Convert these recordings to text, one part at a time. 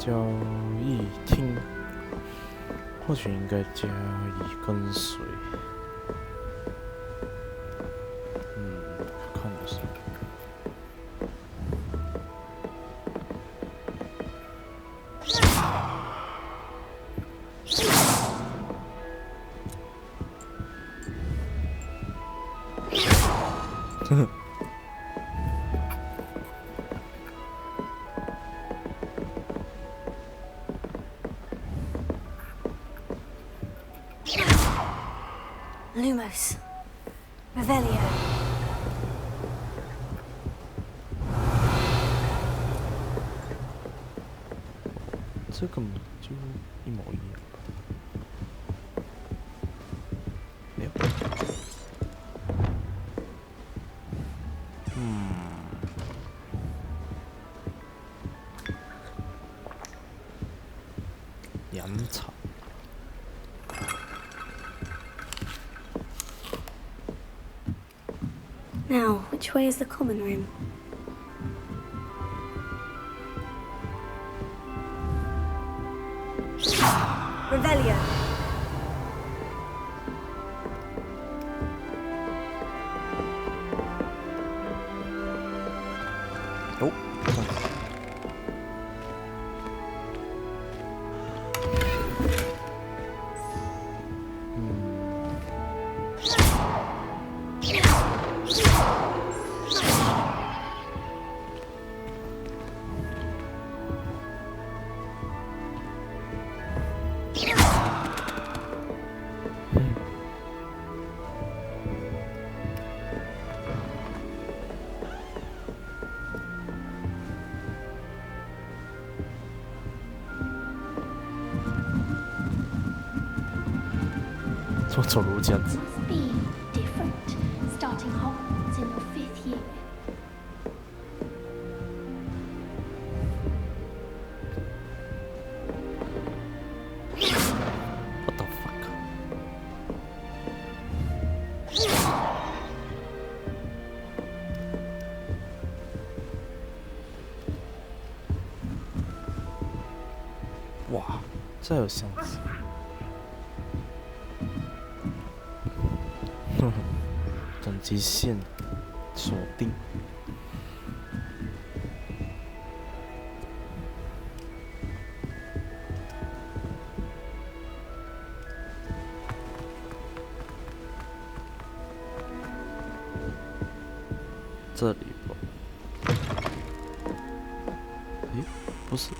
交易厅，或许应该加以跟随。看的是。Lumos. Revelio. 这个就一模一样。没有。羊草。Now, which way is the common room? Revelio. Oh.怎么走路这样子 Must be different, starting Hogwarts in your 5th year.？What the fuck？ 哇，这有箱子。等级线锁定。这里吧？诶，不是。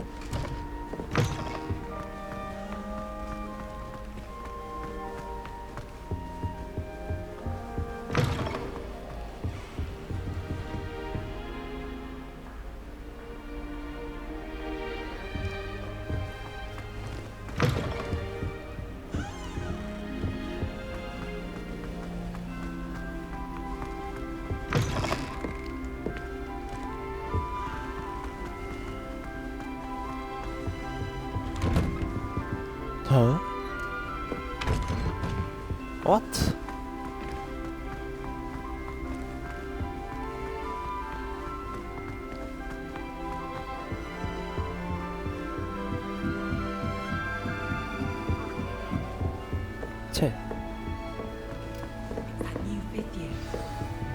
Huh? What? Che. That new 5th year.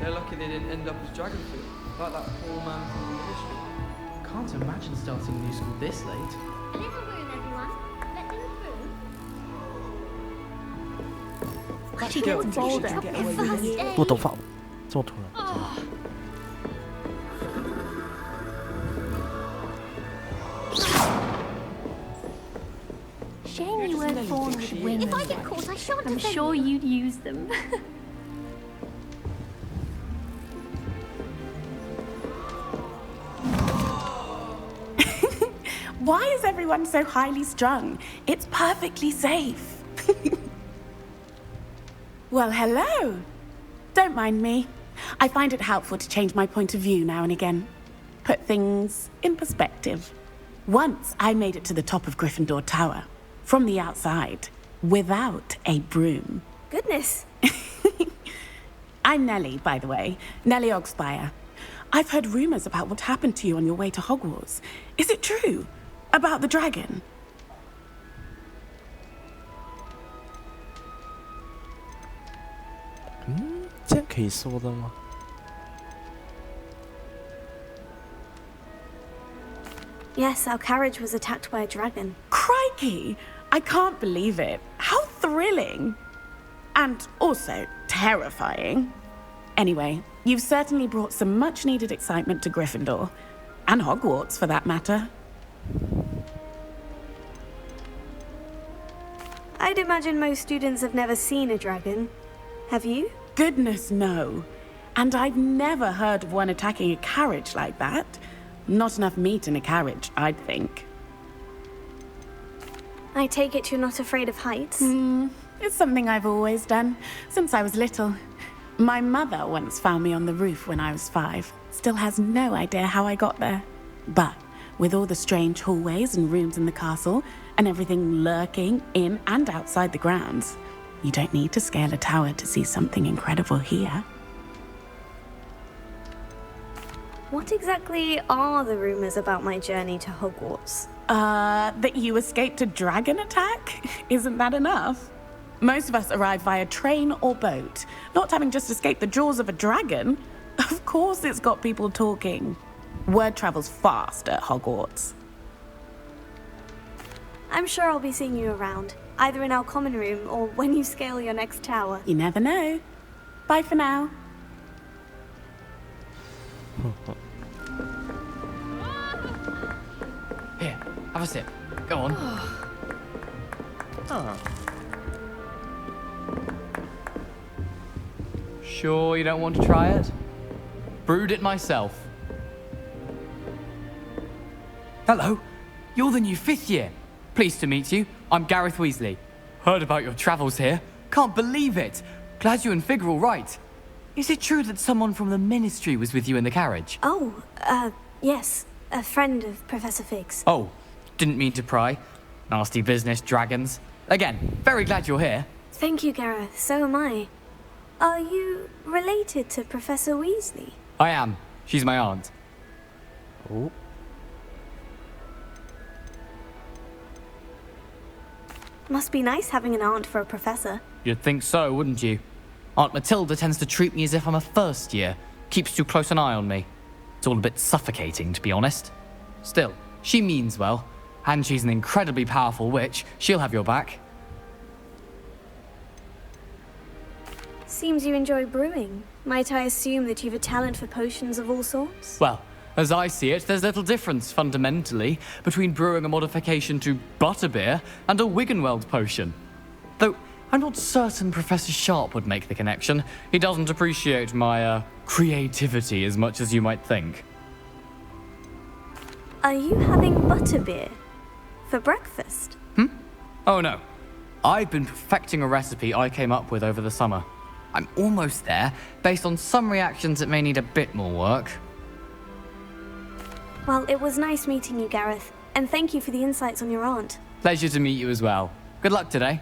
They're lucky they didn't end up as Dragonfield, like that poor man from the ministry. Can't imagine starting a new school this late. A little room, everyone. Let them through. She gets bolder. First day. 不懂法，这么突然。Shame you weren't born with wings. If I get caught, I shan't I'm sure you'd use them. Why is everyone so highly strung? It's perfectly safe. Well, hello. Don't mind me. I find it helpful to change my point of view now and again. Put things in perspective. Once I made it to the top of Gryffindor Tower, from the outside, without a broom. Goodness. I'm Nellie, by the way. Nellie Ogspire. I've heard rumors about what happened to you on your way to Hogwarts. Is it true? About the dragon? Hmm, 这样可以说的吗？ Yes, our carriage was attacked by a dragon. Crikey! I can't believe it. How thrilling! And also terrifying. Anyway, you've certainly brought some much-needed excitement to Gryffindor. And Hogwarts, for that matter. I'd imagine most students have never seen a dragon. Have you? Goodness, no. And I've never heard of one attacking a carriage like that. Not enough meat in a carriage, I'd think. I take it you're not afraid of heights? It's something I've always done, since I was little. My mother once found me on the roof when I was 5. Still has no idea how I got there. But with all the strange hallways and rooms in the castle, and everything lurking in and outside the grounds, you don't need to scale a tower to see something incredible here. What exactly are the rumors about my journey to Hogwarts? That you escaped a dragon attack? Isn't that enough? Most of us arrive via train or boat, not having just escaped the jaws of a dragon. Of course it's got people talking. Word travels fast at Hogwarts. I'm sure I'll be seeing you around, either in our common room or when you scale your next tower. You never know. Bye for now. Here, have a sip. Go on. Sure you don't want to try it? Brewed it myself. Hello, you're the new 5th year. Pleased to meet you. I'm Gareth Weasley. Heard about your travels here. Can't believe it. Glad you and Fig are all right. Is it true that someone from the Ministry was with you in the carriage? Oh, yes. A friend of Professor Fig's. Oh, didn't mean to pry. Nasty business, dragons. Again, very glad you're here. Thank you, Gareth. So am I. Are you related to Professor Weasley? I am. She's my aunt. Oh, Must be nice having an aunt for a professor. You'd think so, wouldn't you? Aunt Matilda tends to treat me as if I'm a first year. Keeps too close an eye on me. It's all a bit suffocating, to be honest. Still, she means well. And she's an incredibly powerful witch. She'll have your back. Seems you enjoy brewing. Might I assume that you've a talent for potions of all sorts? Well, as I see it, there's little difference, fundamentally, between brewing a modification to butterbeer and a Wiggenweld potion. Though, I'm not certain Professor Sharp would make the connection. He doesn't appreciate my, creativity as much as you might think. Are you having butterbeer? For breakfast? Oh no. I've been perfecting a recipe I came up with over the summer. I'm almost there, based on some reactions that may need a bit more work. Well, it was nice meeting you, Gareth. And thank you for the insights on your aunt. Pleasure to meet you as well. Good luck today.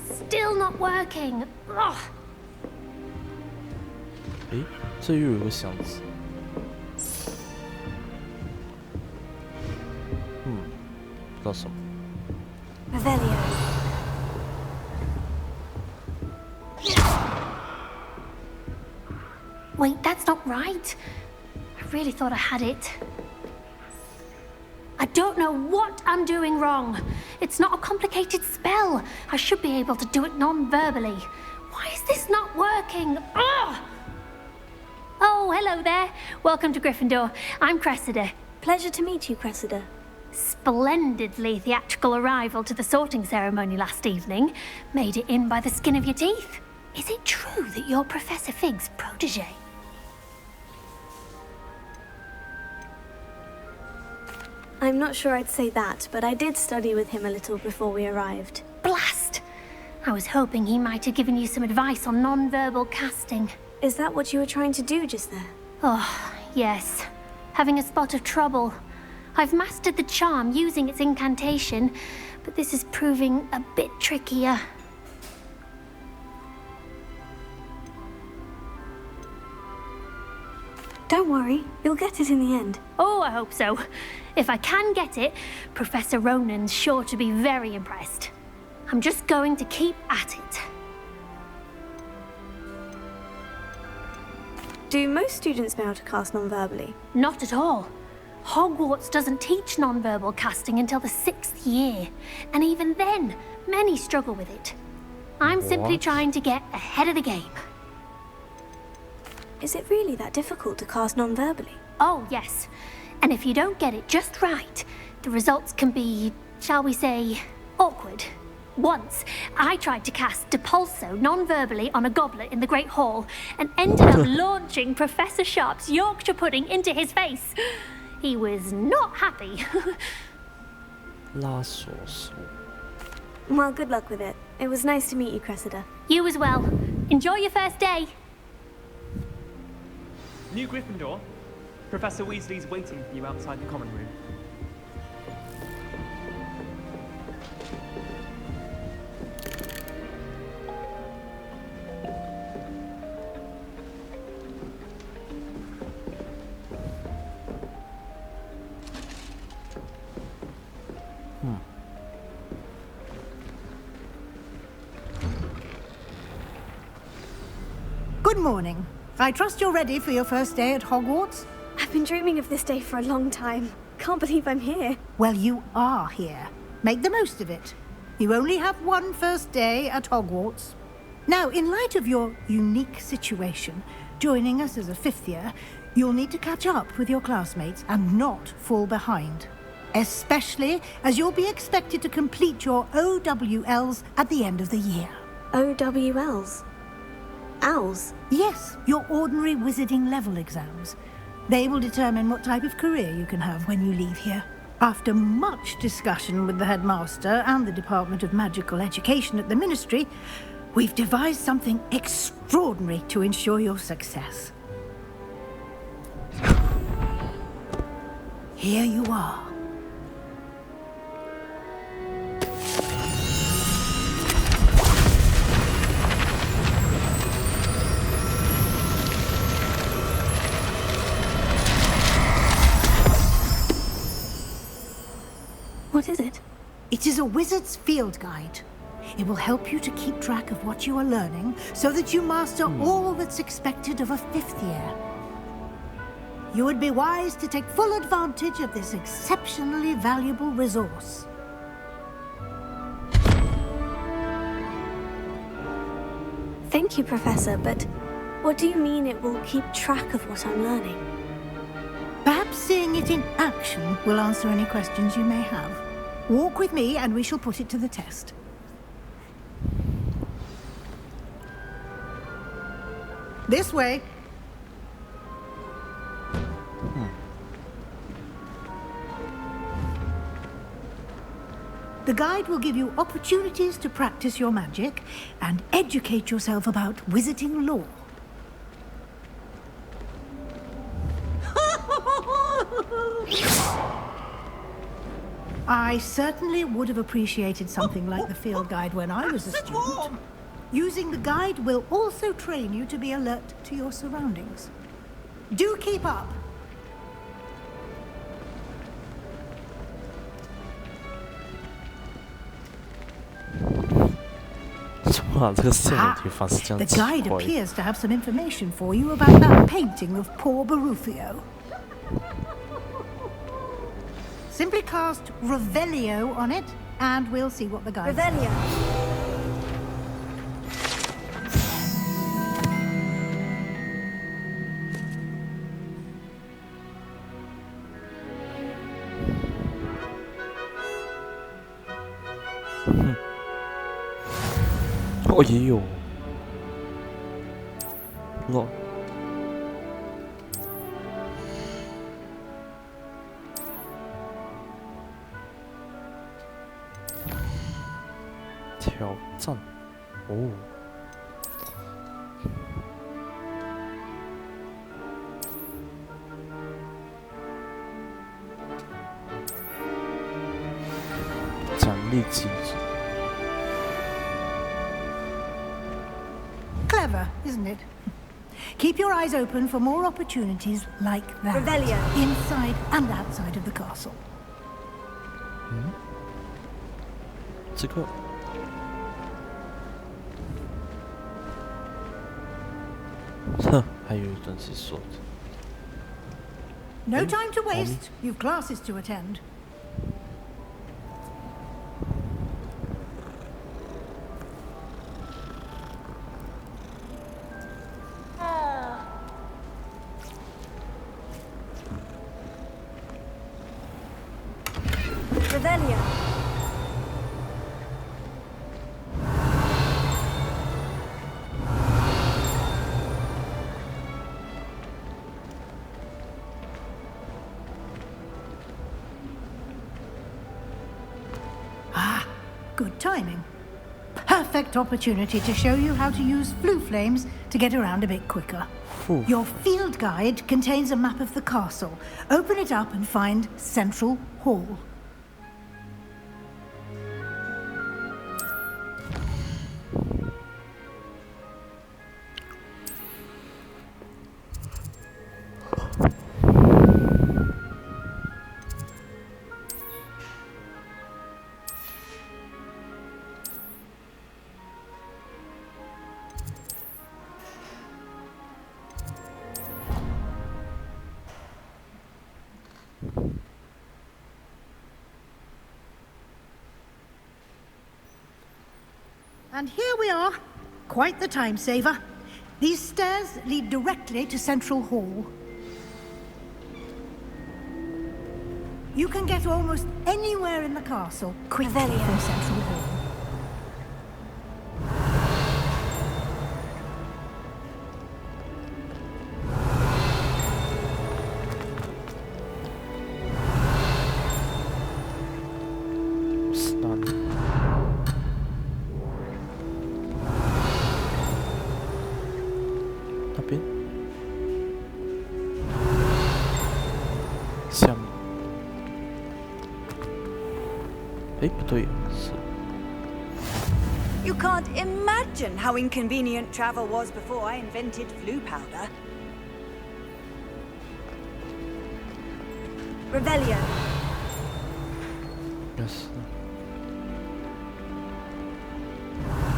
Still not working. Ugh. 诶，这又有个箱子。不知道什么。 Revelio. Wait, that's not right. I really thought I had it. I don't know what I'm doing wrong. It's not a complicated spell. I should be able to do it non-verbally. Why is this not working? Ugh! Oh, hello there. Welcome to Gryffindor. I'm Cressida. Pleasure to meet you, Cressida. splendidly theatrical arrival to the sorting ceremony last evening. Made it in by the skin of your teeth. Is it true that you're Professor Fig's protege? I'm not sure I'd say that, but I did study with him a little before we arrived. Blast! I was hoping he might have given you some advice on non-verbal casting. Is that what you were trying to do just there? Oh, yes. Having a spot of trouble. I've mastered the charm using its incantation, but this is proving a bit trickier. Don't worry, you'll get it in the end. Oh, I hope so. If I can get it, Professor Ronan's sure to be very impressed. I'm just going to keep at it. Do most students know how to cast non-verbally? Not at all. Hogwarts doesn't teach nonverbal casting until the 6th year, and even then, many struggle with it. I'm simply What? trying to get ahead of the game. Is it really that difficult to cast non-verbally? Oh, yes. And if you don't get it just right, the results can be, shall we say, awkward. Once, I tried to cast Depulso non-verbally on a goblet in the Great Hall and ended up launching Professor Sharp's Yorkshire pudding into his face. He was not happy. 拉锁手。 Well, good luck with it. It was nice to meet you, Cressida. You as well. Enjoy your first day. New Gryffindor. Professor Weasley's waiting for you outside the common room. Good morning. I trust you're ready for your first day at Hogwarts? I've been dreaming of this day for a long time. Can't believe I'm here. Well, you are here. Make the most of it. You only have one first day at Hogwarts. Now, in light of your unique situation, joining us as a fifth year, you'll need to catch up with your classmates and not fall behind. Especially as you'll be expected to complete your OWLs at the end of the year. OWLs? Owls? Yes, your ordinary wizarding level exams. They will determine what type of career you can have when you leave here. After much discussion with the headmaster and the Department of Magical Education at the Ministry, we've devised something extraordinary to ensure your success. Here you are. What is it? It is a wizard's field guide. It will help you to keep track of what you are learning so that you master all that's expected of a fifth year. You would be wise to take full advantage of this exceptionally valuable resource. Thank you, Professor, but what do you mean it will keep track of what I'm learning? Perhaps seeing it in action will answer any questions you may have. Walk with me and we shall put it to the test. This way. The guide will give you opportunities to practice your magic and educate yourself about wizarding lore. I certainly would have appreciated something like the field guide when I was a student. Using the guide will also train you to be alert to your surroundings. Do keep up.哇，这个摄影地方是这样 The 子 guide 画的。 appears to have some information for you about that painting of poor Barufio. Simply cast Revelio on it, and we'll see what the guide says. Revelio. 哦，也有。哦。挑战，哦。奖励机制。Clever, isn't it? Keep your eyes open for more opportunities like that. Revelio. Inside and outside of the castle. 这个。哼，还有一段是说的。No time to waste. You've classes to attend. Revelio. Good timing. Perfect opportunity to show you how to use flue flames to get around a bit quicker. Ooh. Your field guide contains a map of the castle. Open it up and find Central Hall. And here we are. Quite the time saver. These stairs lead directly to Central Hall. You can get almost anywhere in the castle quickly from Central Hall. Stunning. 那边，下面，哎，不对，是 You can't imagine how inconvenient travel was before I invented flue powder. Revelio. yes.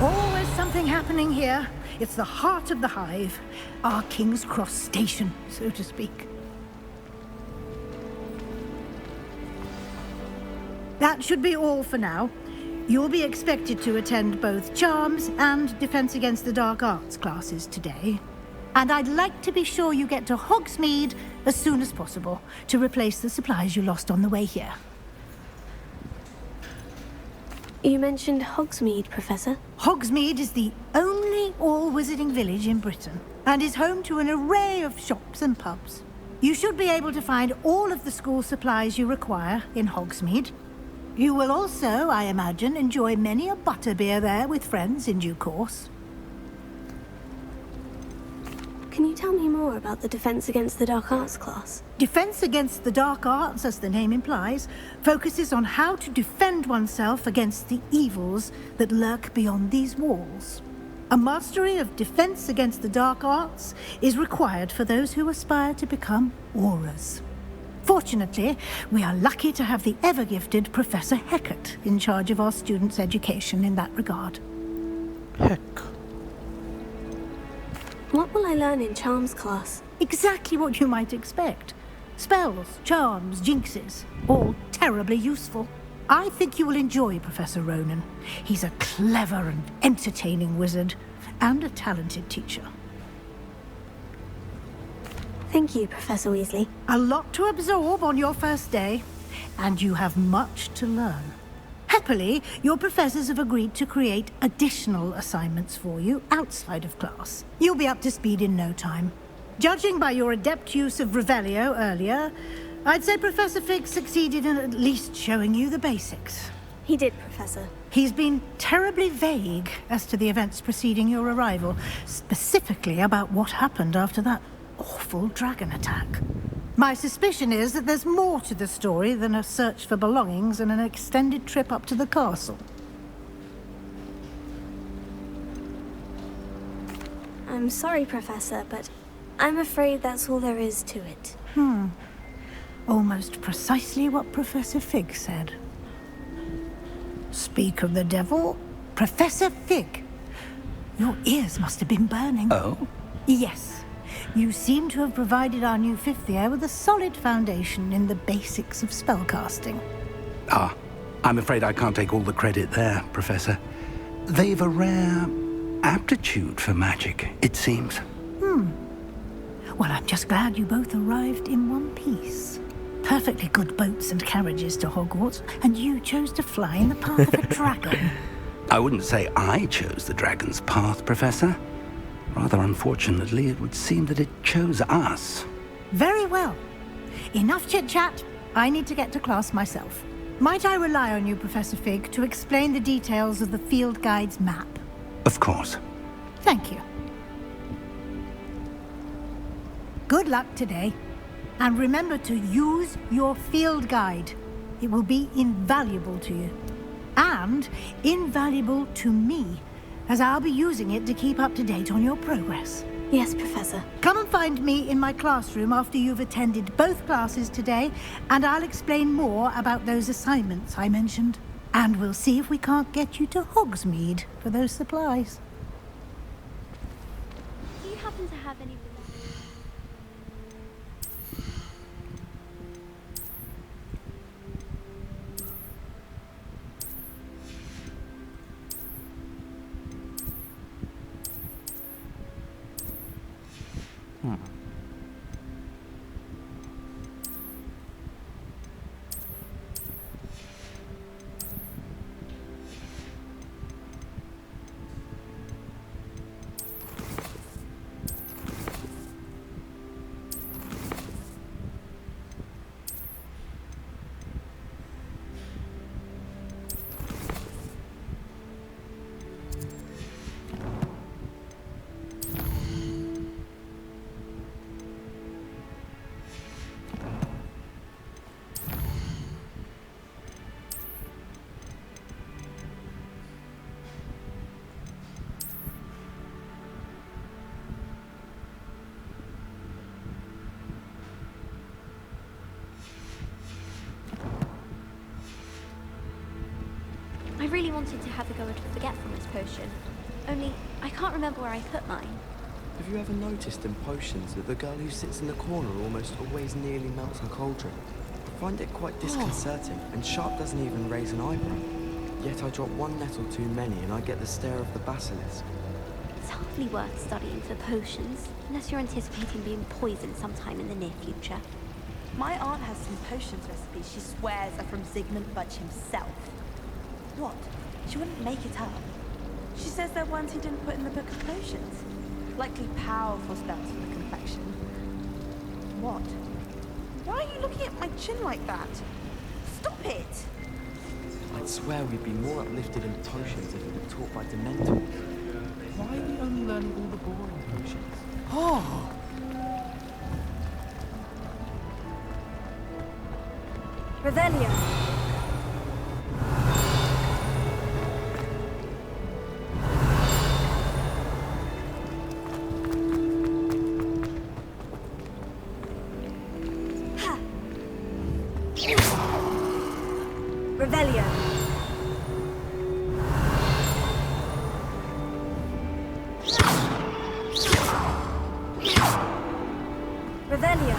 Always something happening here. It's the heart of the hive. Our King's Cross station, so to speak. That should be all for now. You'll be expected to attend both Charms and Defense Against the Dark Arts classes today. And I'd like to be sure you get to Hogsmeade as soon as possible to replace the supplies you lost on the way here. You mentioned Hogsmeade, Professor. Hogsmeade is the only all-wizarding village in Britain and is home to an array of shops and pubs. You should be able to find all of the school supplies you require in Hogsmeade. You will also, I imagine, enjoy many a butterbeer there with friends in due course. Can you tell me more about the Defense Against the Dark Arts class? Defense Against the Dark Arts, as the name implies, focuses on how to defend oneself against the evils that lurk beyond these walls. A mastery of Defense Against the Dark Arts is required for those who aspire to become Aurors. Fortunately, we are lucky to have the ever-gifted Professor Heckert in charge of our students' education in that regard. Heck. What will I learn in Charms class? Exactly what you might expect. Spells, charms, jinxes, all terribly useful. I think you will enjoy Professor Ronan. He's a clever and entertaining wizard, and a talented teacher. Thank you, Professor Weasley. A lot to absorb on your first day, and you have much to learn. Happily, your professors have agreed to create additional assignments for you outside of class. You'll be up to speed in no time. Judging by your adept use of Revelio earlier, I'd say Professor Fig succeeded in at least showing you the basics. He did, Professor. He's been terribly vague as to the events preceding your arrival, specifically about what happened after that awful dragon attack. My suspicion is that there's more to the story than a search for belongings and an extended trip up to the castle. I'm sorry, Professor, but I'm afraid that's all there is to it. Almost precisely what Professor Fig said. Speak of the devil, Professor Fig. Your ears must have been burning. Oh? Yes. You seem to have provided our new fifth year with a solid foundation in the basics of spellcasting. Ah, I'm afraid I can't take all the credit there, Professor. They've a rare aptitude for magic, it seems. Well, I'm just glad you both arrived in one piece. Perfectly good boats and carriages to Hogwarts, and you chose to fly in the path of a dragon. I wouldn't say I chose the dragon's path, Professor. Rather unfortunately, it would seem that it chose us. Very well. Enough chit-chat. I need to get to class myself. Might I rely on you, Professor Fig, to explain the details of the field guide's map? Of course. Thank you. Good luck today. And remember to use your field guide. It will be invaluable to you. And invaluable to me, as I'll be using it to keep up to date on your progress. Yes, Professor. Come and find me in my classroom after you've attended both classes today, and I'll explain more about those assignments I mentioned. And we'll see if we can't get you to Hogsmeade for those supplies. Do you happen to have any... I really wanted to have a go at a forgetfulness potion. Only, I can't remember where I put mine. Have you ever noticed in potions that the girl who sits in the corner almost always nearly melts her cauldron? I find it quite disconcerting, and Sharp doesn't even raise an eyebrow. Yet I drop one nettle too many and I get the stare of the basilisk. It's hardly worth studying for potions, unless you're anticipating being poisoned sometime in the near future. My aunt has some potions recipes she swears are from Zygmunt Budge himself. What? She wouldn't make it up. She says they're ones he didn't put in the book of potions. Likely powerful spells for the complexion. What? Why are you looking at my chin like that? Stop it! I'd swear we'd be more uplifted in potions if we were taught by Dementors. Why are we only learning all the boring potions? Oh! Revelio. Revelio. Revelio.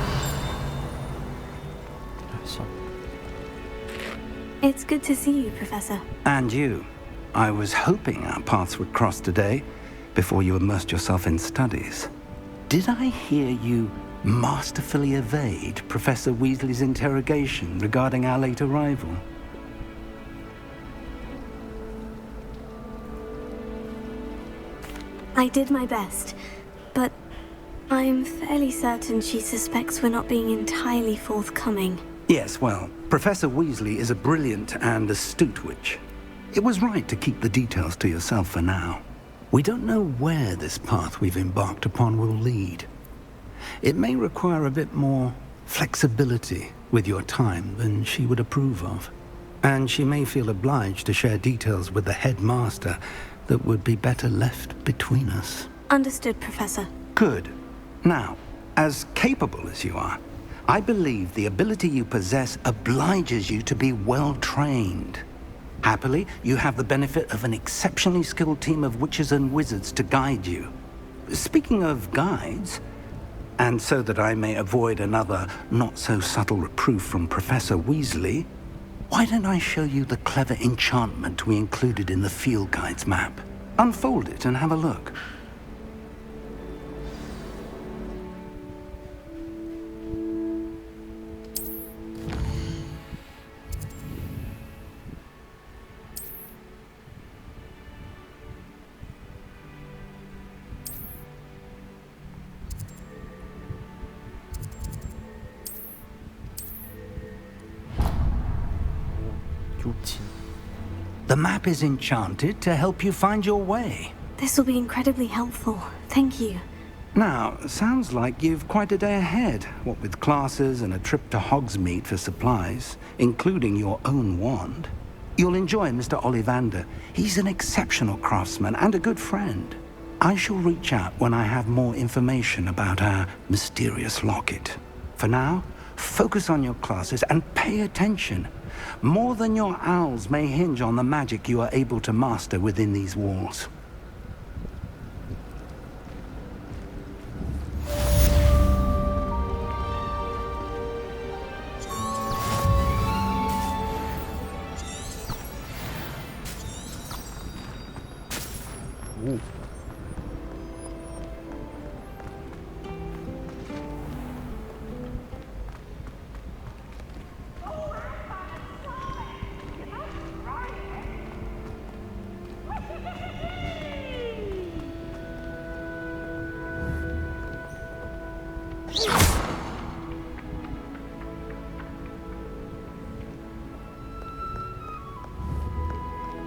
It's good to see you, Professor. And you. I was hoping our paths would cross today, before you immersed yourself in studies. Did I hear you masterfully evade Professor Weasley's interrogation regarding our late arrival? I did my best, but I'm fairly certain she suspects we're not being entirely forthcoming. Yes, well, Professor Weasley is a brilliant and astute witch. It was right to keep the details to yourself for now. We don't know where this path we've embarked upon will lead. It may require a bit more flexibility with your time than she would approve of. And she may feel obliged to share details with the headmaster that would be better left between us. Understood, Professor. Good. Now, as capable as you are, I believe the ability you possess obliges you to be well trained. Happily, you have the benefit of an exceptionally skilled team of witches and wizards to guide you. Speaking of guides, and so that I may avoid another not-so-subtle reproof from Professor Weasley, why don't I show you the clever enchantment we included in the field guide's map? Unfold it and have a look. The map is enchanted to help you find your way. This will be incredibly helpful. Thank you. Now, sounds like you've quite a day ahead, what with classes and a trip to Hogsmeade for supplies, including your own wand. You'll enjoy Mr. Ollivander. He's an exceptional craftsman and a good friend. I shall reach out when I have more information about our mysterious locket. For now, focus on your classes and pay attention. More than your owls may hinge on the magic you are able to master within these walls. Ooh.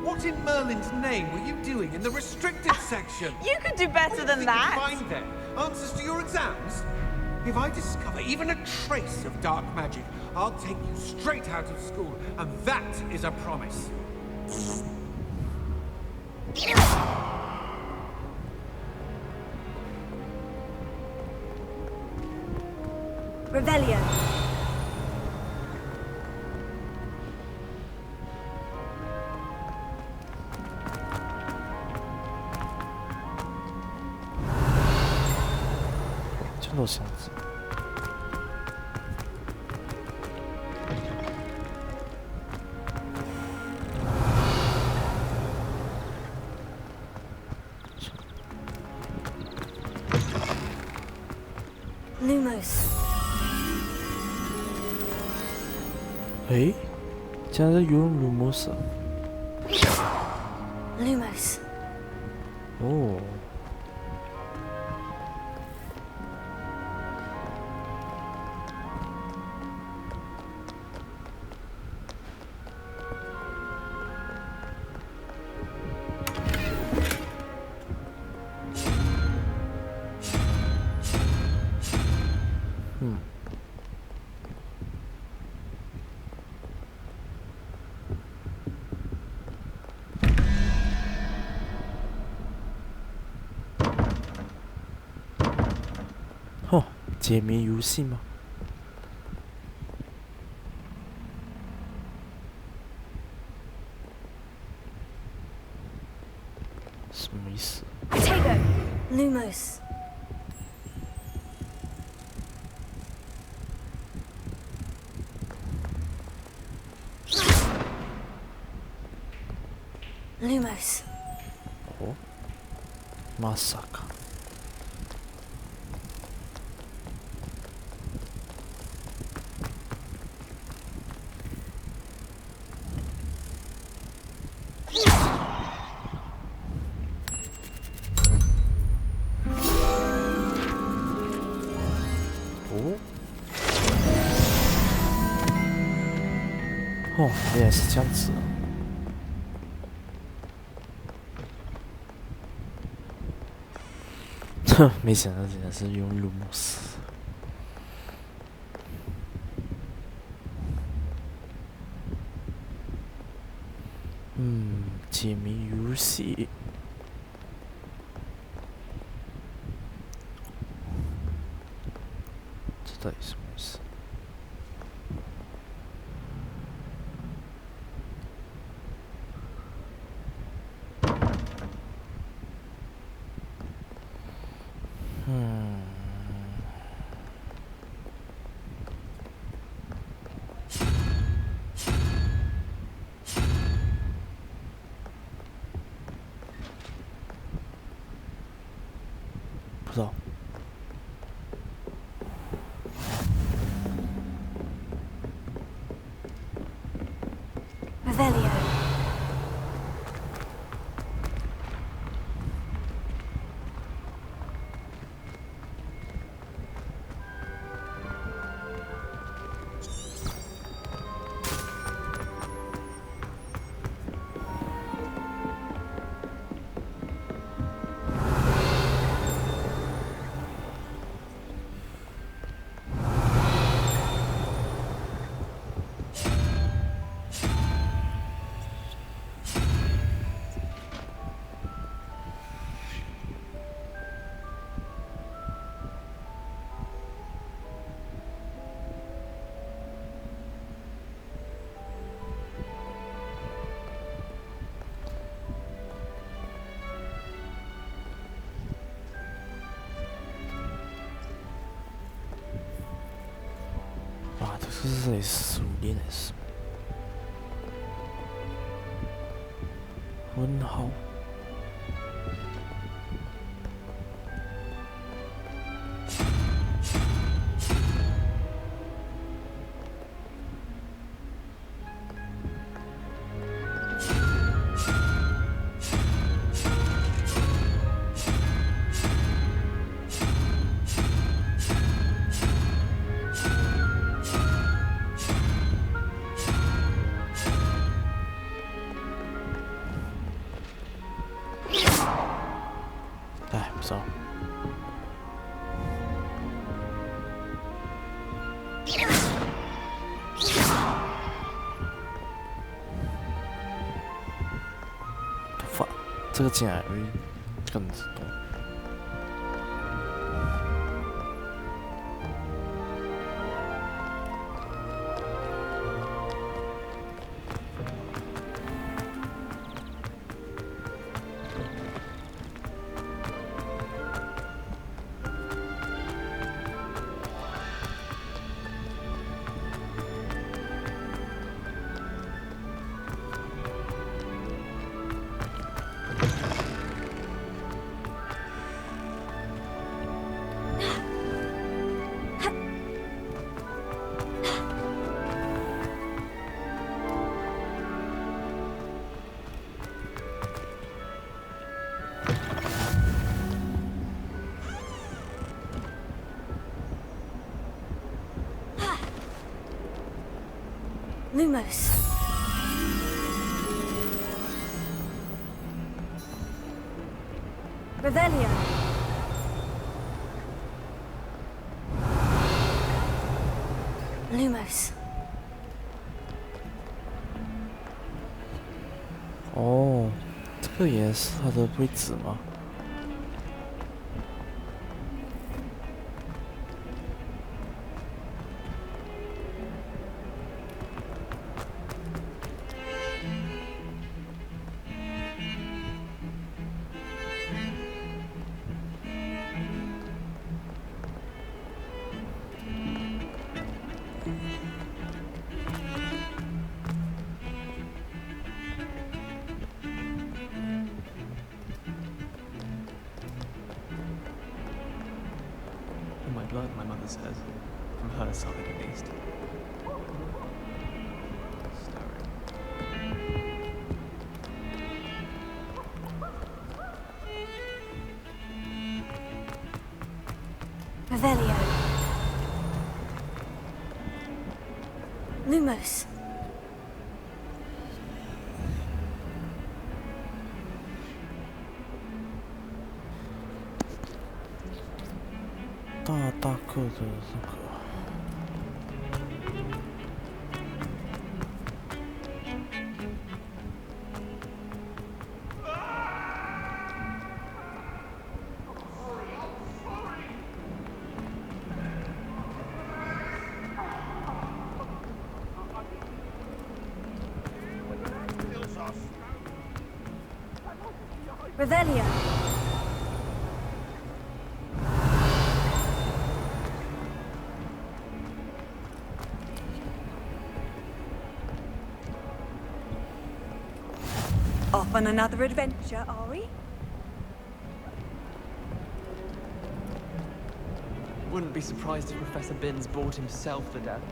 What in Merlin's name were you doing in the restricted section? You could do better than that. What do you think you can find there? Answers to your exams? If I discover even a trace of dark magic, I'll take you straight out of school, and that is a promise. Revelio. Lumos. 诶，竟然在用 Lumos 啊 Lumos. 哦。解谜游戏吗？什么意思 Potato. Lumos. Lumos. 哦，まさか。哦，原来是这样子啊。哼，没想到竟然是用卢姆斯。解谜游戏。这到底什么意思？不知道。Revelio.哇，这是在熟练还是什么？问号。哎，不知道。发，这个竟然会跟着动。Lumos. Revelio. Lumos. 哦，这个也是它的位置吗？In my blood, my mother says. From her side, at least. Revelio. Lumos. 大课的这个。Revelio. Off on another adventure, are we? Wouldn't be surprised if Professor Binns bored himself to death.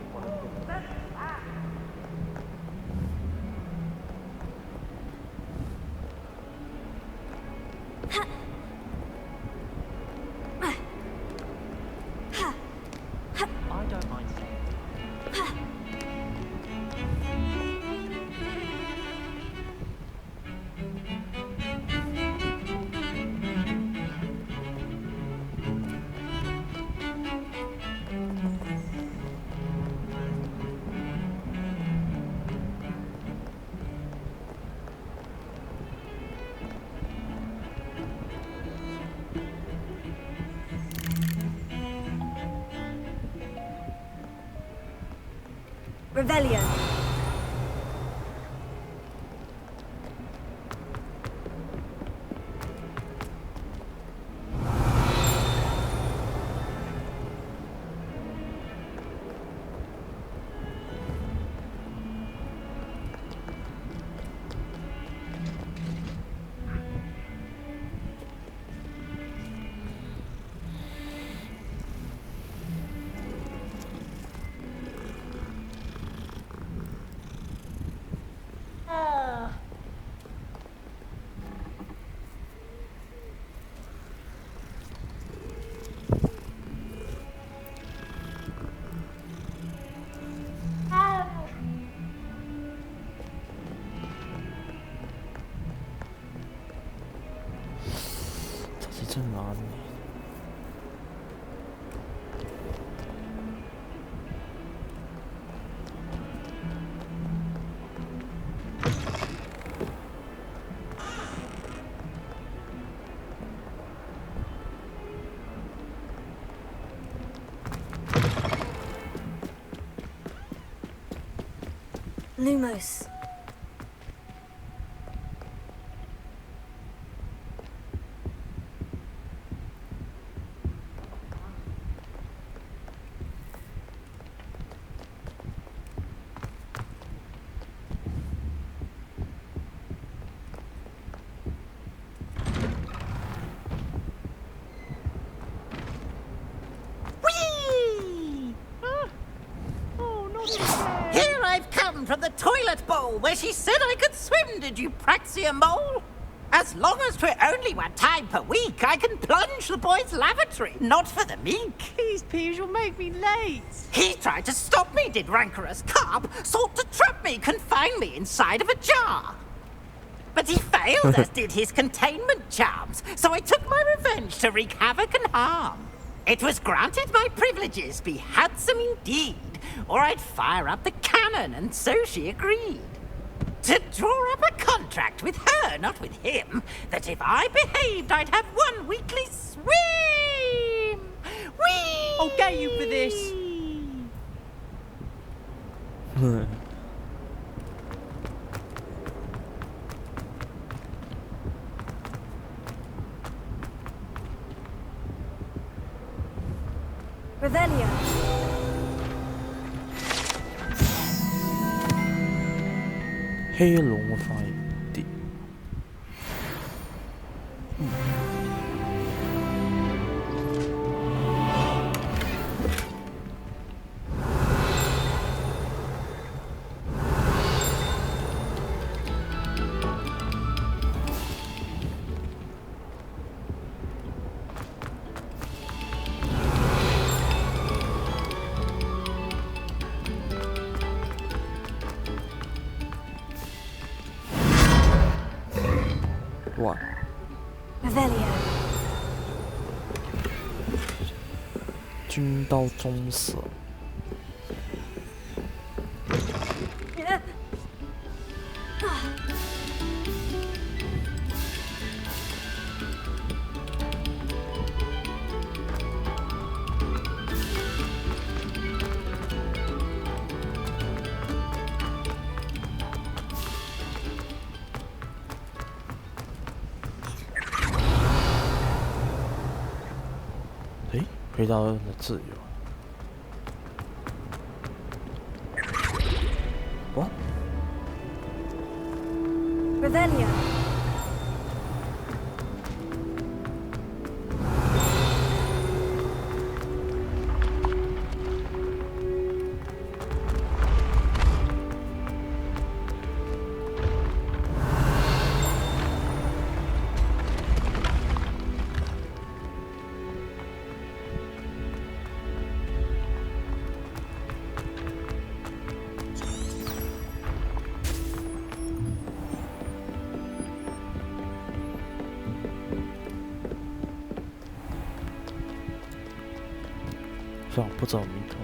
I don't mind staying. Revelio. Ah. 到底在哪里？ Lumos. Whee! Oh, not again. Here I've come from the toilet bowl where she said I could swim, did you praxia mole? As long as 'twere only one time per week, I can plunge the boy's lavatory, not for the meek. Please, Piers, you'll make me late. He tried to stop me, did rancorous carp, sought to trap me, confine me inside of a jar. But he failed, as did his containment charms, so I took my revenge to wreak havoc and harm. It was granted my privileges be handsome indeed, or I'd fire up the cannon, and so she agreed. To draw up a contract with her, not with him, that if I behaved, I'd have one weekly swim! Whee! I'll get you for this. Revelio. 黑龙发源地。军刀中蛇。回到了自由。哦 Revelio.算了，不找名头。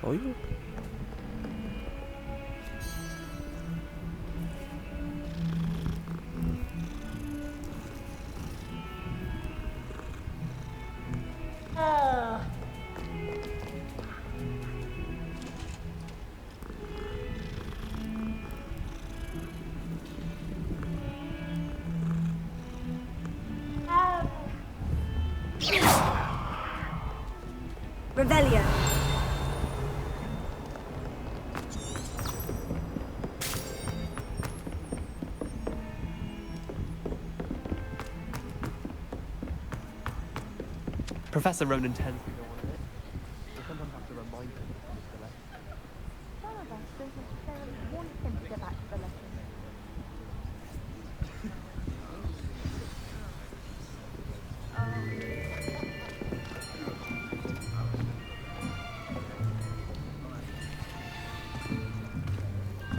哦哟。Revelio. Professor Ronan tends to go on a bit. We sometimes have to remind him of his delay. Some of us don't necessarily want him to go back to the lesson.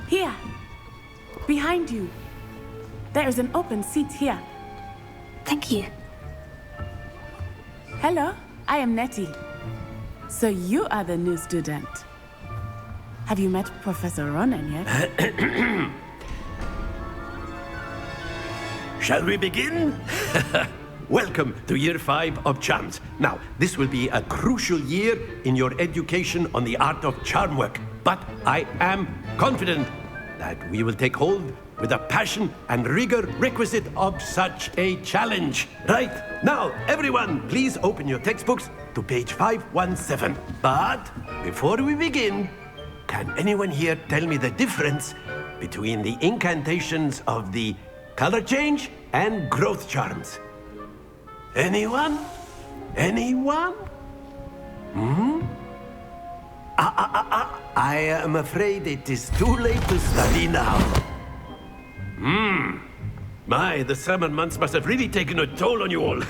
Here. Behind you. There is an open seat here. Thank you. Hello, I am Nettie. So you are the new student. Have you met Professor Ronan yet? Shall we begin? Welcome to Year 5 of Charms. Now, this will be a crucial year in your education on the art of charm work. But I am confident that we will take hold with the passion and rigor requisite of such a challenge. Right, now, everyone, please open your textbooks to page 517. But before we begin, can anyone here tell me the difference between the incantations of the color change and growth charms? Anyone? Anyone? I am afraid it is too late to study now. My, the summer months must have really taken a toll on you all.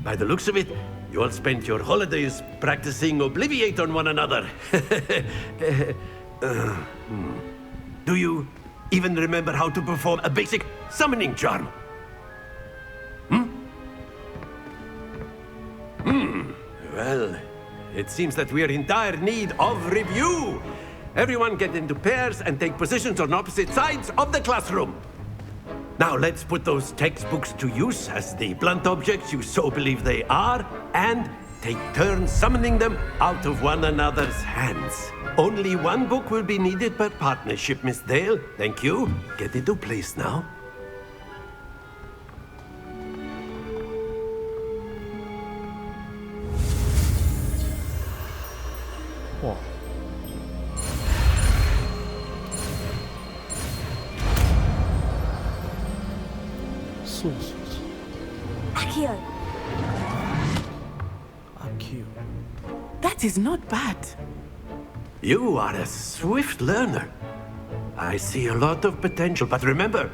By the looks of it, you all spent your holidays practicing Obliviate on one another. Do you even remember how to perform a basic summoning charm? Well, it seems that we are in dire need of review. Everyone get into pairs and take positions on opposite sides of the classroom. Now let's put those textbooks to use as the blunt objects you so believe they are, and take turns summoning them out of one another's hands. Only one book will be needed per partnership, Miss Dale. Thank you. Get into place now. Wow. Akio. That is not bad. You are a swift learner. I see a lot of potential, but remember,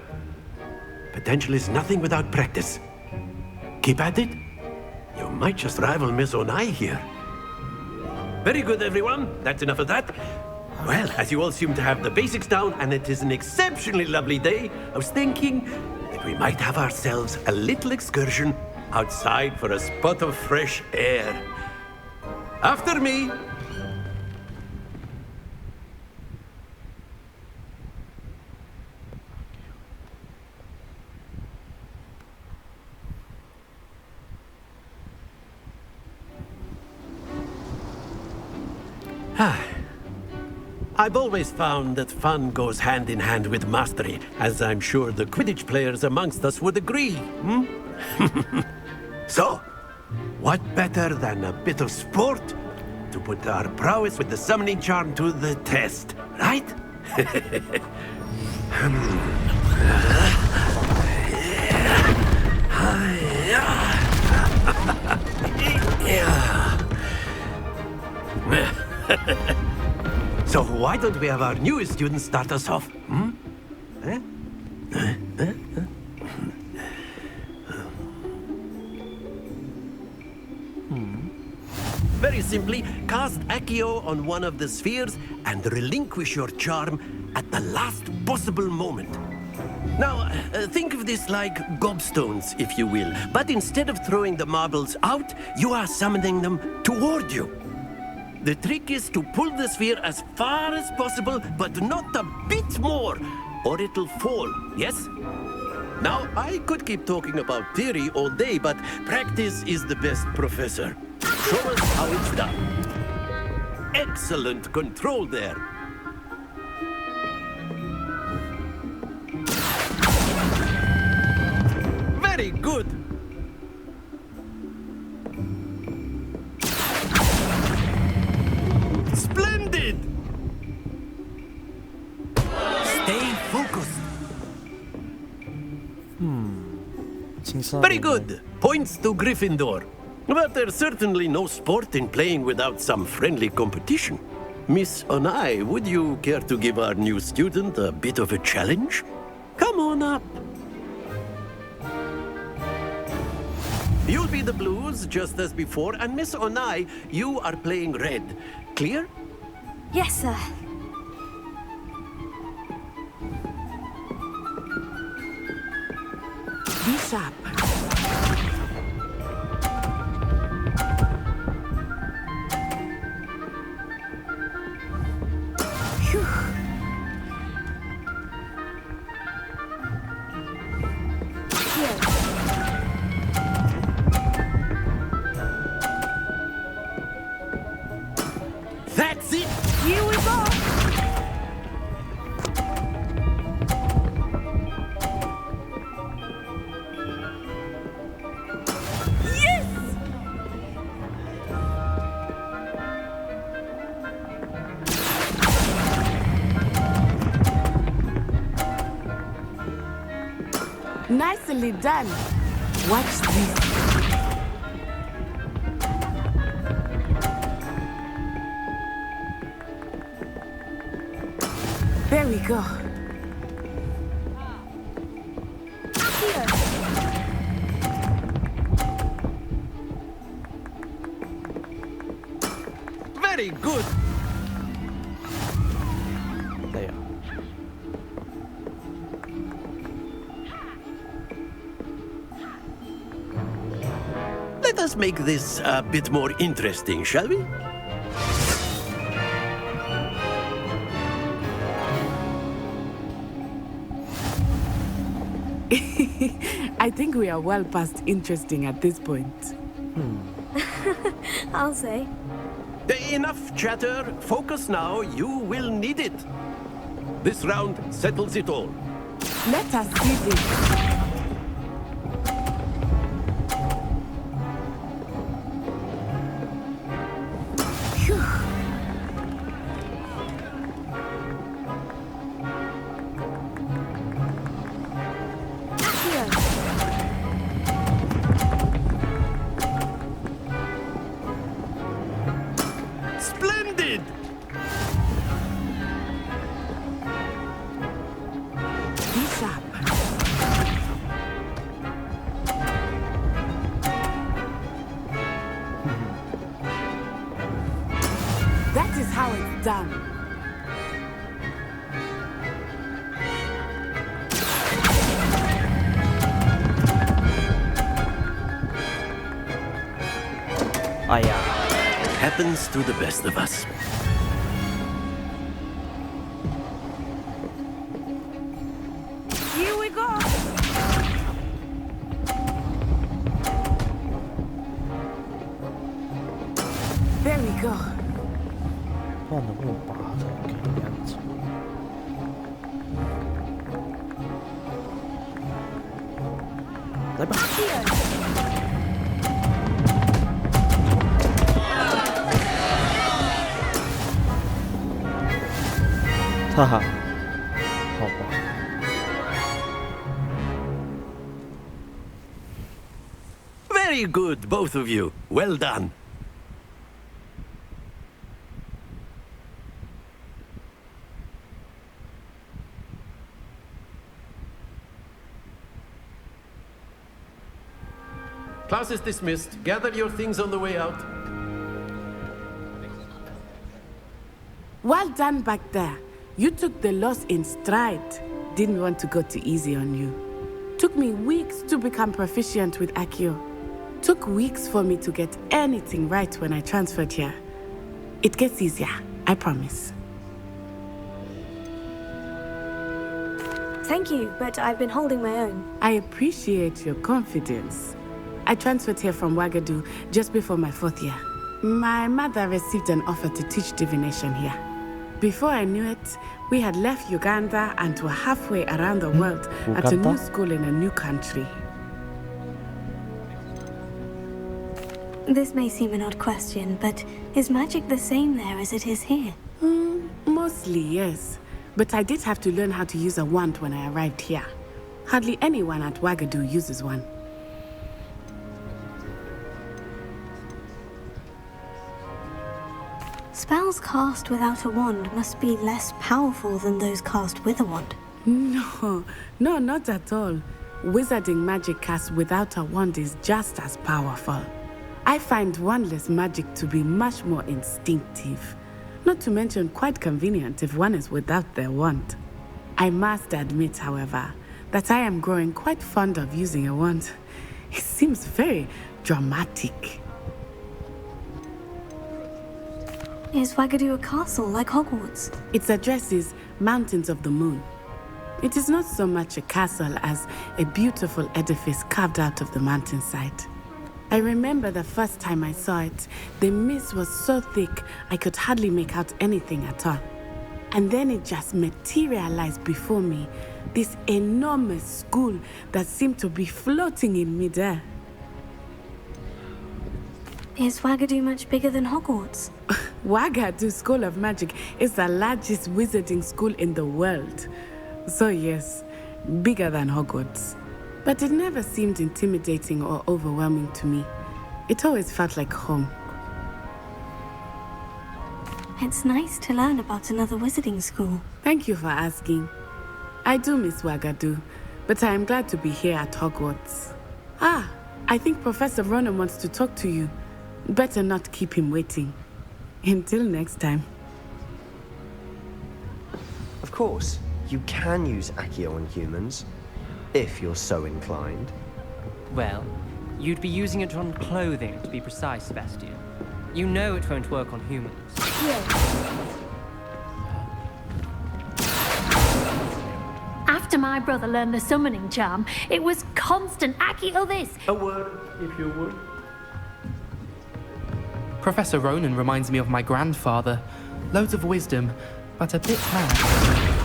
potential is nothing without practice. Keep at it. You might just rival Miss Onai here. Very good, everyone. That's enough of that. Well, as you all seem to have the basics down, and it is an exceptionally lovely day, I was thinking that we might have ourselves a little excursion outside for a spot of fresh air. After me. I've always found that fun goes hand in hand with mastery, as I'm sure the Quidditch players amongst us would agree, hmm? So, what better than a bit of sport to put our prowess with the summoning charm to the test, right? So why don't we have our newest student start us off? Hmm? Very simply, cast Accio on one of the spheres and relinquish your charm at the last possible moment. Now, think of this like gobstones, if you will. But instead of throwing the marbles out, you are summoning them toward you. The trick is to pull the sphere as far as possible, but not a bit more, or it'll fall, yes? Now, I could keep talking about theory all day, but practice is the best professor. Show us how it's done. Excellent control there. Very good. Splendid! Stay focused. Very good. Points to Gryffindor. But there's certainly no sport in playing without some friendly competition. Miss Onai, would you care to give our new student a bit of a challenge? Come on up. You'll be the blues, just as before, and Miss Onai, you are playing red. Clear? Yes, sir. Be sharp. That's it! Here we go! Yes! Nicely done. Watch this. There we go. Here. Very good. There. Let us make this a bit more interesting, shall we? I think we are well past interesting at this point. I'll say. Enough chatter. Focus now. You will need it. This round settles it all. Let us see this. how it's done. Happens to the best of us. Here we go. There we go. 不知道能不能拔的，可以这样子。来吧。哈哈，好吧。Very good, both of you. Well done. Class is dismissed. Gather your things on the way out. Well done back there. You took the loss in stride. Didn't want to go too easy on you. Took me weeks to become proficient with Accio. Took weeks for me to get anything right when I transferred here. It gets easier, I promise. Thank you, but I've been holding my own. I appreciate your confidence. I transferred here from Ouagadougou just before my 4th year. My mother received an offer to teach divination here. Before I knew it, we had left Uganda and were halfway around the world at a new school in a new country. This may seem an odd question, but is magic the same there as it is here? Mostly, yes. But I did have to learn how to use a wand when I arrived here. Hardly anyone at Ouagadougou uses one. Spells cast without a wand must be less powerful than those cast with a wand. No, not at all. Wizarding magic cast without a wand is just as powerful. I find wandless magic to be much more instinctive. Not to mention quite convenient if one is without their wand. I must admit, however, that I am growing quite fond of using a wand. It seems very dramatic. Is Ouagadougou a castle like Hogwarts? Its address is Mountains of the Moon. It is not so much a castle as a beautiful edifice carved out of the mountainside. I remember the first time I saw it, the mist was so thick I could hardly make out anything at all. And then it just materialized before me, this enormous school that seemed to be floating in midair. Is Ouagadougou much bigger than Hogwarts? Ouagadougou School of Magic is the largest wizarding school in the world. So yes, bigger than Hogwarts. But it never seemed intimidating or overwhelming to me. It always felt like home. It's nice to learn about another wizarding school. Thank you for asking. I do miss Ouagadougou, but I am glad to be here at Hogwarts. Ah, I think Professor Ronan wants to talk to you. Better not keep him waiting. Until next time. Of course, you can use Accio on humans, if you're so inclined. Well, you'd be using it on clothing, to be precise, Sebastian. You know it won't work on humans. After my brother learned the summoning charm, it was constant Accio this. A word, if you would. Professor Ronan reminds me of my grandfather. Loads of wisdom, but a bit mad.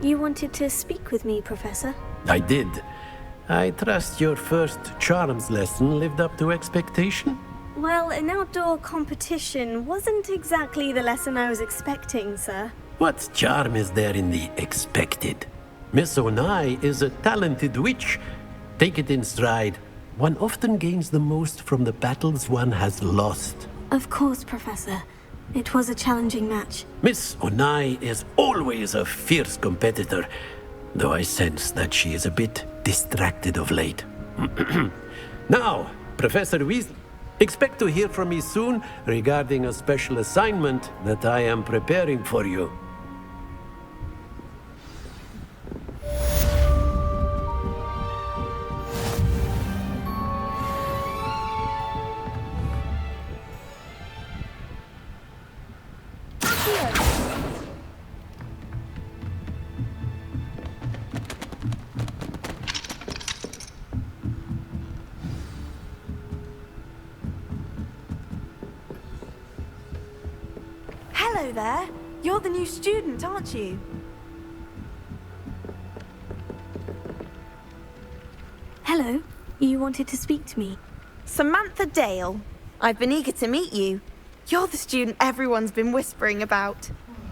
You wanted to speak with me, Professor? I did. I trust your first charms lesson lived up to expectation? Well, an outdoor competition wasn't exactly the lesson I was expecting, sir. What charm is there in the expected? Miss Onai is a talented witch. Take it in stride. One often gains the most from the battles one has lost. Of course, Professor. It was a challenging match. Miss Onai is always a fierce competitor, though I sense that she is a bit distracted of late. Now, Professor Weasley, expect to hear from me soon regarding a special assignment that I am preparing for you. Hello there. You're the new student, aren't you? Hello. You wanted to speak to me? Samantha Dale. I've been eager to meet you. You're the student everyone's been whispering about.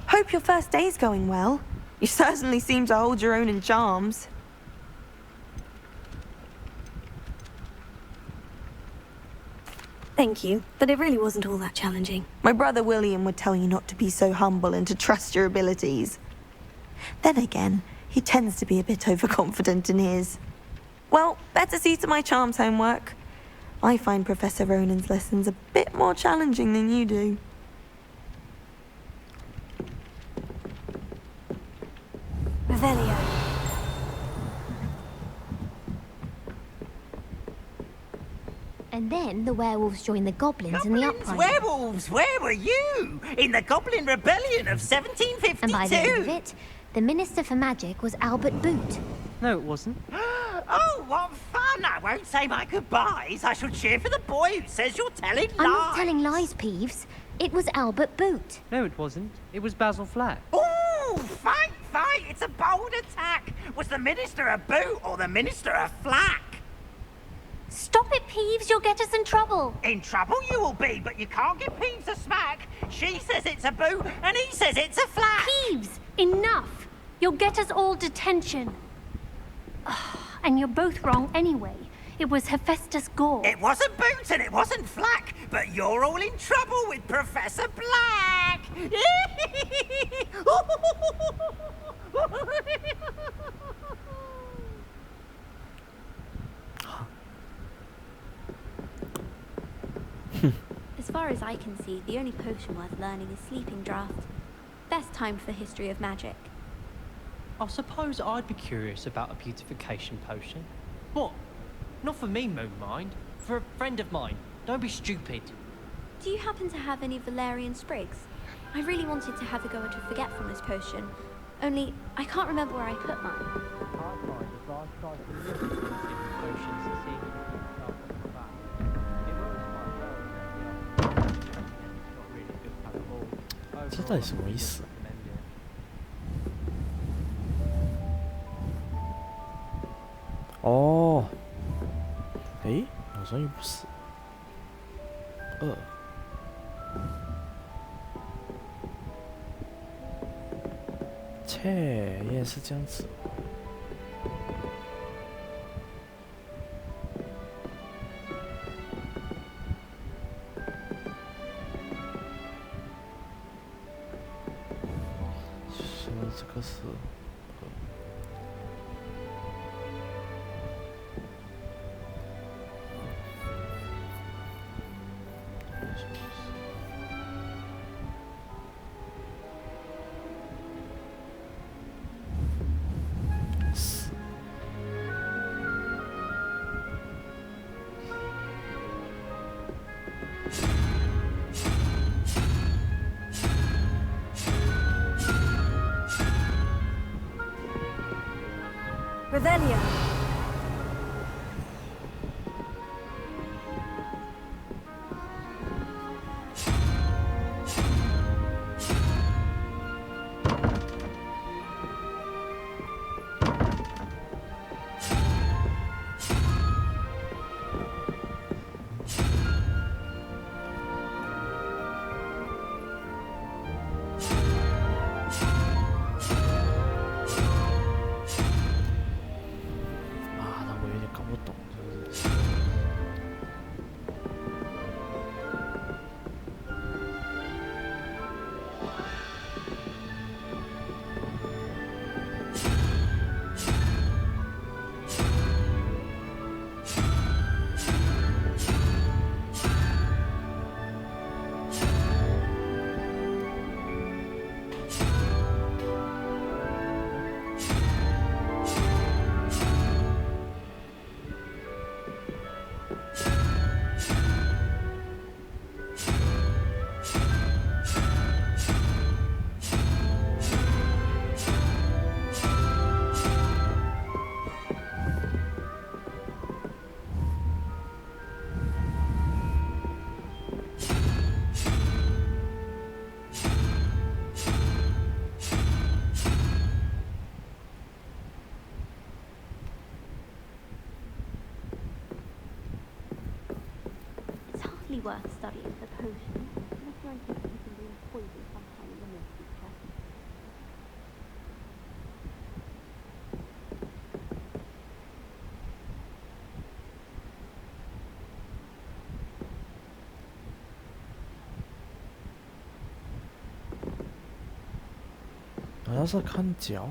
Hope your first day's going well. You certainly seem to hold your own in charms. Thank you, but it really wasn't all that challenging. My brother William would tell you not to be so humble and to trust your abilities. Then again, he tends to be a bit overconfident in his. Well, better see to my charms homework. I find Professor Ronan's lessons a bit more challenging than you do. Revelio. And then the werewolves joined the goblins in the uprising. Werewolves, where were you? In the Goblin Rebellion of 1752? And by the end of it, the Minister for Magic was Albert Boot. No, it wasn't. Oh, what fun! I won't say my goodbyes. I shall cheer for the boy who says you're telling lies. I'm not telling lies, Peeves. It was Albert Boot. No, it wasn't. It was Basil Flack. Ooh, fight, fight! It's a bold attack. Was the Minister a boot or the Minister a flack? Stop it, Peeves. You'll get us in trouble. In trouble you will be, but you can't give Peeves a smack. She says it's a boot, and he says it's a flack. Peeves, enough. You'll get us all detention. And you're both wrong anyway. It was Hephaestus Gore. It wasn't boot and it wasn't flack, but you're all in trouble with Professor Black. As far as I can see, the only potion worth learning is Sleeping Draught. Best time for the history of magic. I suppose I'd be curious about a beautification potion. What? Not for me, Moonmind. For a friend of mine. Don't be stupid. Do you happen to have any Valerian sprigs? I really wanted to have a go at a forgetfulness potion. Only, I can't remember where I put mine.这到底什么意思？哦，诶，好像又不是。切，原来是这样子。这个是Revelio. really worth studying the potion. Unless you're interested in being poisoned sometime in the near future.好像是看脚。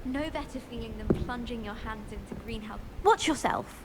No better feeling than plunging your hands into greenhouse. Watch yourself.